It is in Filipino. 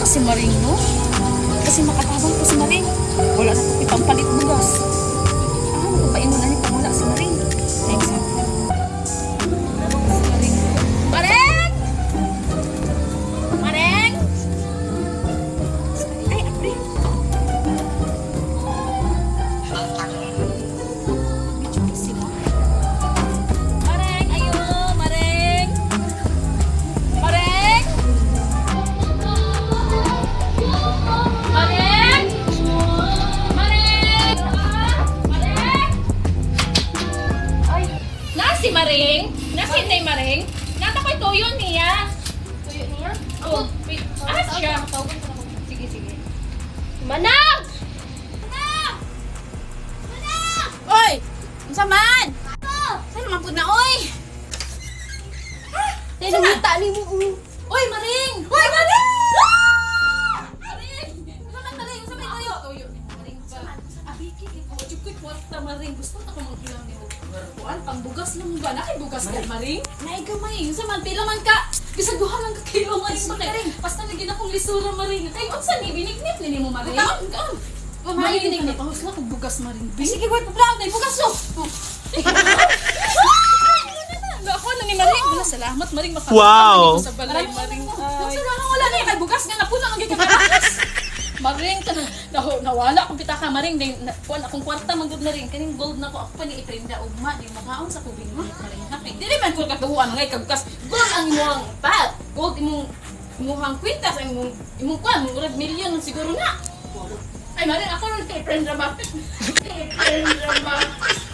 si Maring, no? Kasi makatabang ko si Maring. Wala na ko ipampalit bugas. Ah, magpapaingon na niya pag wala si Maring. Thanks, ha? Si Maring. Maring! Maring! Ay, apre. Medyo busy mo. Maring! Ayo! Maring! Maring! Maring! Maring! Maring! Ay, nasi Maring? Nasi Inday Maring? Nata ko'y tuyo niya. Tuyo niya? Oh, wait. Ah, siya. Sige, sige. Manang! Manang! Manang! Oy! Unsa man? Saan naman po na, oy? Dahil namita ni mo. Oy, Maring! Oy, Maring! Maring! Unsa man, Maring? Unsa man tayo? Tuyo ni Maring. Abiki, ikaw. Ko'y kwarta, Maring. Gusto na ko magbilang ni Kuan, pangbugas lang ba? Nakibugas ka, Maring? Naigamay. Unsa man, pila man ka? Bisaguhan lang ka kilo, Maring. Bakit? Basta naging akong lisura, Maring. Ay, unsa ni? Binignit ni mo, Maring? Kaon. Maring, binignit. Pahus na kong bugas, Maring. Sige, wait, paplaw. Nay, bugas mo. Ako na ni Maring. Wala, salamat, Maring. Wow. Sa balay, Maring. Wala na, kay bugas nga. Napuna ang gigikakas. Maring, nawala akong pitaka, Maring. Kuan akong kwarta, magod na rin. Kaning gold na ko, ako pa ni Iprinda. Ugma, di makaon sa kubing ulit, Maring. Happy. Dili man ko katuhuan ngay kagkas. Gold ang imuhang pat. Gold imuhang kwintas. Imong kuan, murag milyon siguro na. Ay, Maring, ako rin kay Iprinda Bakit. Kay Iprinda Bakit.